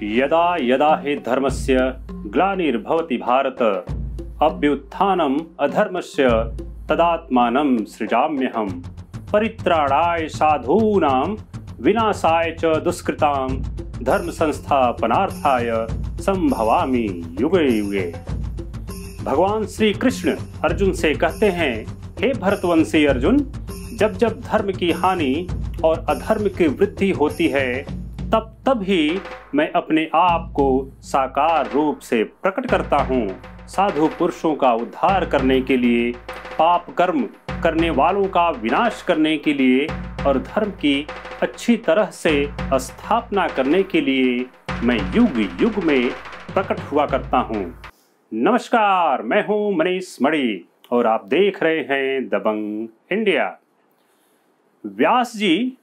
यदा यदा हि धर्मस्य ग्लानिर्भवति भारत अभ्युत्थानम् अधर्मस्य तदात्मानं सृजाम्यहम् परित्राणाय साधूनां विनाशाय च दुष्कृतां धर्म संस्थापनार्थाय संभवामि युगे युगे। भगवान श्री कृष्ण अर्जुन से कहते हैं, हे भरतवंशी अर्जुन, जब जब धर्म की हानि और अधर्म की वृद्धि होती है तब ही मैं अपने आप को साकार रूप से प्रकट करता हूँ, साधु पुरुषों का उद्धार करने के लिए, पाप कर्म करने वालों का विनाश करने के लिए और धर्म की अच्छी तरह से स्थापना करने के लिए मैं युग युग में प्रकट हुआ करता हूँ। नमस्कार, मैं हूँ मनीष मणि और आप देख रहे हैं दबंग इंडिया। व्यास जी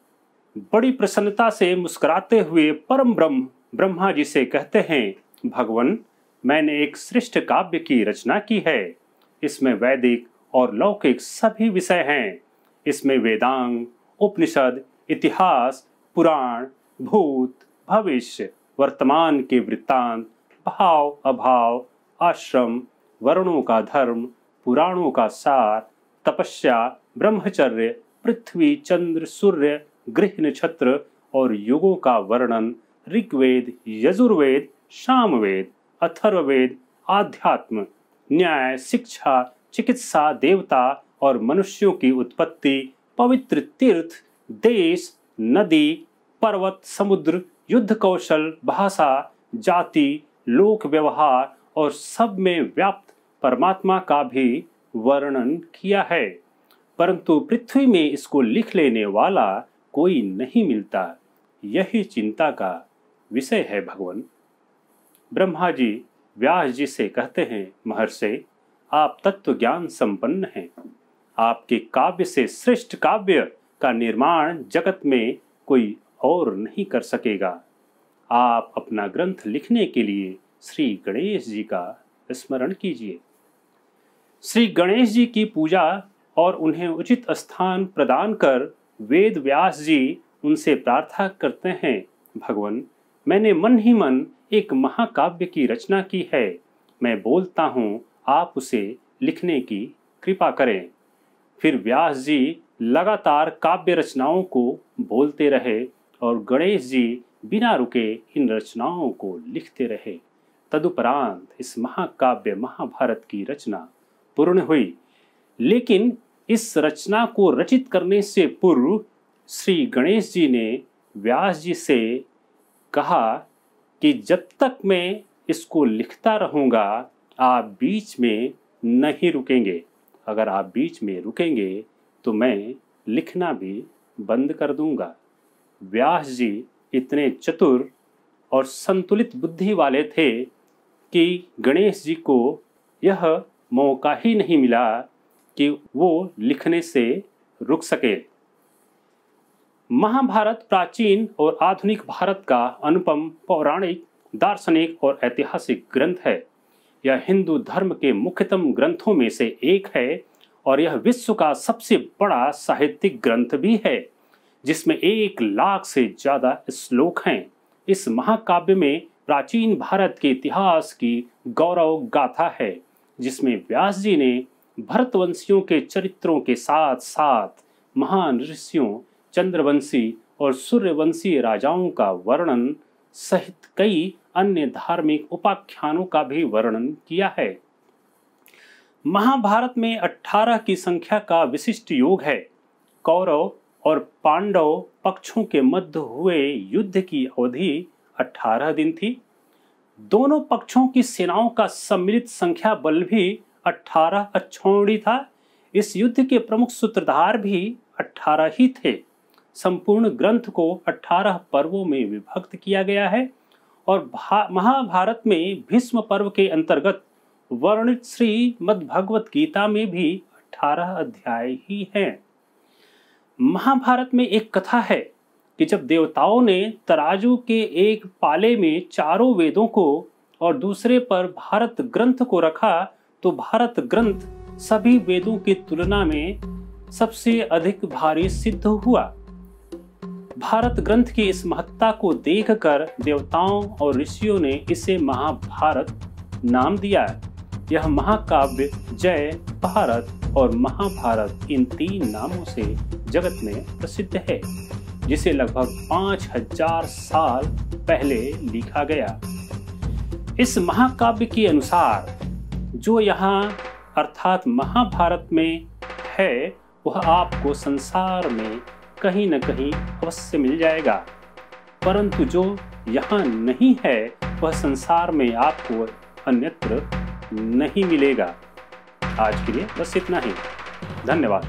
बड़ी प्रसन्नता से मुस्कुराते हुए परम ब्रह्म ब्रह्मा जी से कहते हैं, भगवान, मैंने एक श्रेष्ठ काव्य की रचना की है। इसमें वैदिक और लौकिक सभी विषय हैं। इसमें वेदांग, उपनिषद, इतिहास, पुराण, भूत, भविष्य, वर्तमान के वृत्तांत, भाव अभाव, आश्रम, वर्णों का धर्म, पुराणों का सार, तपस्या, ब्रह्मचर्य, पृथ्वी, चंद्र, सूर्य, गृह, नक्षत्र और युगों का वर्णन, ऋग्वेद, यजुर्वेद, सामवेद, अथर्ववेद, आध्यात्म, न्याय, शिक्षा, चिकित्सा, देवता और मनुष्यों की उत्पत्ति, पवित्र तीर्थ, देश, नदी, पर्वत, समुद्र, युद्ध कौशल, भाषा, जाति, लोक व्यवहार और सब में व्याप्त परमात्मा का भी वर्णन किया है। परंतु पृथ्वी में इसको लिख लेने वाला कोई नहीं मिलता। यही चिंता का विषय है भगवान। ब्रह्मा जी व्यास जी से कहते हैं, महर्षि, आप तत्व ज्ञान संपन्न हैं। आपके काव्य से श्रेष्ठ काव्य का निर्माण जगत में कोई और नहीं कर सकेगा। आप अपना ग्रंथ लिखने के लिए श्री गणेश जी का स्मरण कीजिए। श्री गणेश जी की पूजा और उन्हें उचित स्थान प्रदान कर वेद व्यास जी उनसे प्रार्थना करते हैं, भगवान, मैंने मन ही मन एक महाकाव्य की रचना की है। मैं बोलता हूँ, आप उसे लिखने की कृपा करें। फिर व्यास जी लगातार काव्य रचनाओं को बोलते रहे और गणेश जी बिना रुके इन रचनाओं को लिखते रहे। तदुपरांत इस महाकाव्य महाभारत की रचना पूर्ण हुई। लेकिन इस रचना को रचित करने से पूर्व श्री गणेश जी ने व्यास जी से कहा कि जब तक मैं इसको लिखता रहूँगा आप बीच में नहीं रुकेंगे। अगर आप बीच में रुकेंगे तो मैं लिखना भी बंद कर दूंगा। व्यास जी इतने चतुर और संतुलित बुद्धि वाले थे कि गणेश जी को यह मौका ही नहीं मिला कि वो लिखने से रुक सके। महाभारत प्राचीन और आधुनिक भारत का अनुपम पौराणिक, दार्शनिक और ऐतिहासिक ग्रंथ है। यह हिंदू धर्म के मुख्यतम ग्रंथों में से एक है और यह विश्व का सबसे बड़ा साहित्यिक ग्रंथ भी है, जिसमें 1,00,000 से ज़्यादा श्लोक हैं। इस महाकाव्य में प्राचीन भारत के इतिहास की गौरव गाथा है, जिसमें व्यास जी ने भरतवंशियों के चरित्रों के साथ साथ महान ऋषियों, चंद्रवंशी और सूर्यवंशी राजाओं का वर्णन सहित कई अन्य धार्मिक उपाख्यानों का भी वर्णन किया है। महाभारत में 18 की संख्या का विशिष्ट योग है। कौरव और पांडव पक्षों के मध्य हुए युद्ध की अवधि 18 दिन थी। दोनों पक्षों की सेनाओं का सम्मिलित संख्या बल भी 18 अक्षौहिणी था। इस युद्ध के प्रमुख सूत्रधार भी 18 ही थे। संपूर्ण ग्रंथ को 18 पर्वों में विभक्त किया गया है और महाभारत में भीष्म पर्व के अंतर्गत वर्णित श्रीमद् भगवत गीता में भी 18 अध्याय ही हैं। महाभारत में एक कथा है कि जब देवताओं ने तराजू के एक पाले में चारों वेदों को और दूसरे पर भारत ग्रंथ को रखा तो भारत ग्रंथ सभी वेदों की तुलना में सबसे अधिक भारी सिद्ध हुआ। भारत ग्रंथ की इस महत्ता को देखकर देवताओं और ऋषियों ने इसे महाभारत नाम दिया है। यह महाकाव्य जय, भारत और महाभारत इन 3 नामों से जगत में प्रसिद्ध है, जिसे लगभग 5000 साल पहले लिखा गया। इस महाकाव्य के अनुसार जो यहाँ अर्थात महाभारत में है वह आपको संसार में कहीं न कहीं अवश्य मिल जाएगा, परंतु जो यहाँ नहीं है वह संसार में आपको अन्यत्र नहीं मिलेगा। आज के लिए बस इतना ही। धन्यवाद।